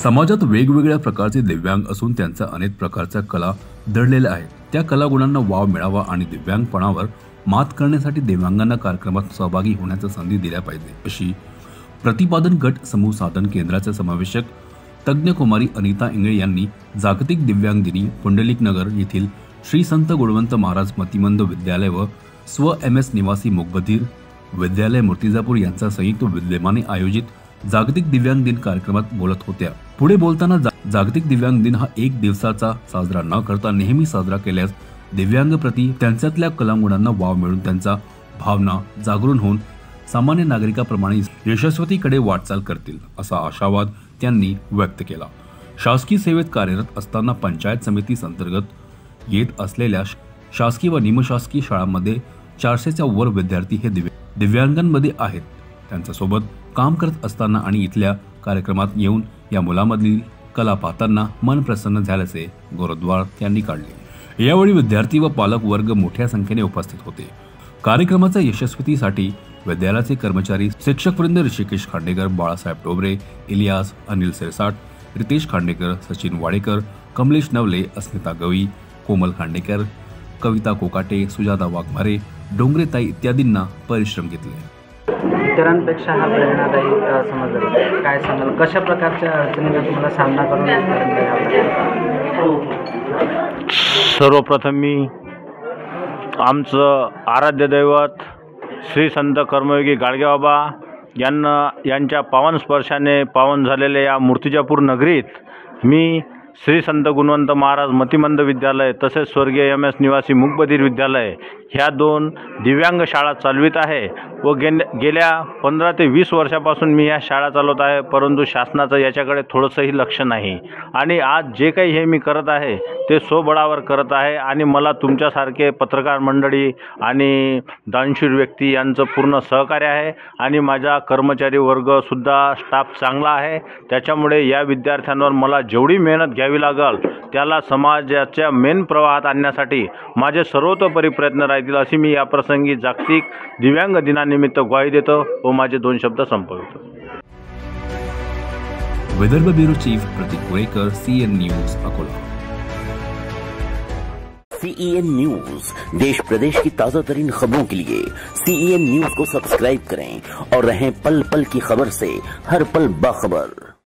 समाजात वेगवेगळ्या प्रकारचे दिव्यांग असून त्यांच्या अनेक प्रकारच्या कला दडलेल्या आहेत। त्या कलागुणांना वाव मिळावा आणि दिव्यांगपणावर मात करण्यासाठी दिव्यांगांना कार्यक्रमात सहभागी होण्याची संधी दिल्या पाहिजे, अशी प्रतिपादन गट समूह साधन केंद्राचे समावेशक तज्ञ कुमारी अनिता इंगळे यांनी जागतिक दिव्यांग दिनी पुंडलिक नगर येथील श्री संत गुणवंत महाराज मतिमंद विद्यालय व स्व MS निवासी मूकबधीर विद्यालय मूर्तिजापूर यांचा संयुक्त विद्यमाने आयोजित जागतिक दिव्यांग दिन कार्यक्रमात बोलत होत्या। पुढे बोलताना जागतिक दिव्यांग दिन हा एक दिवसाचा साजरा न करता नेहमी साजरा केल्यास दिव्यांग प्रति त्यांच्यातल्या कलागुणांना वाव मिळून त्यांचा भावना जागृत होऊन सामान्य नागरिकांप्रमाणे यशस्वीतेकडे वाटचाल करतील, असा आशावाद त्यांनी व्यक्त केला। शासकीय सेवेत कार्यरत असताना पंचायत समिती अंतर्गत येत असलेल्या शासकीय व निमशासकीय शाळांमध्ये 400च्या वर विद्यार्थी हे दिव्यांगांमध्ये आहेत। त्यांच्यासोबत काम करत असताना आणि इथल्या कार्यक्रमात येऊन या मुलांमधील कला पाहताना मन प्रसन्न झाल्याचे गौरवोद्गार त्यांनी काढले। यावेळी विद्यार्थी व पालक वर्ग मोठ्या संख्येने उपस्थित होते। कार्यक्रमाच्या यशस्वीतेसाठी विद्यालयाचे कर्मचारी, शिक्षकवृंद ऋषिकेश खांडेकर, बाळासाहेब टोबरे, इलियास, अनिल सिरसाट, रितेश खांडेकर, सचिन वाडेकर, कमलेश नवले, अस्मिता गवई, कोमल खांडेकर, कविता कोकाटे, सुजाता वाघमारे, डोंगरेताई इत्यादींना परिश्रम घेतले। इतरांपेक्षा हा प्रेरणादायी समजला, काय सांगाल, कशा प्रकारच्या अडचणींचा तुम्हाला सामना करून सर्वप्रथम मी आमचं आराध्य दैवत श्री संत कर्मयोगी गाडगेबाबा यांच्या पावन स्पर्शाने पावन झालेल्या या मूर्तिजापूर नगरीत मी श्री संत गुणवंत महाराज मतिमंद विद्यालय तसेच स्वर्गीय MS निवासी मूकबधीर विद्यालय ह्या 2 दिव्यांग शाळा चालवित आहे व गेल्या 15 ते 20 वर्षापासून मी या शाळा चालवत आहे, परंतु शासनाचं याच्याकडे थोडंसंही लक्ष नाही आणि आज जे काही हे मी करत आहे ते स्वबळावर करत आहे आणि मला तुमच्यासारखे पत्रकार मंडळी आणि दानशूर व्यक्ती यांचं पूर्ण सहकार्य आहे आणि माझा कर्मचारी वर्गसुद्धा स्टाफ चांगला आहे। त्याच्यामुळे या विद्यार्थ्यांवर मला जेवढी मेहनत घ्यावी लागेल त्याला समाजाच्या मेन प्रवाहात आणण्यासाठी माझे सर्वतोपरी प्रयत्न राहतील, अशी मी या प्रसंगी जागतिक दिव्यांग दिनानिमित्त ग्वाही देतो व माझे 2 शब्द संपवितो। Vidarbha bureau chief Pratik Kurekar, CN news, Akola. CEN news, देश प्रदेश की ताजा तरीन खबरों के लिए CEN न्यूज को सब्सक्राइब करें और रहें पल पल की खबर से हर पल बाखबर।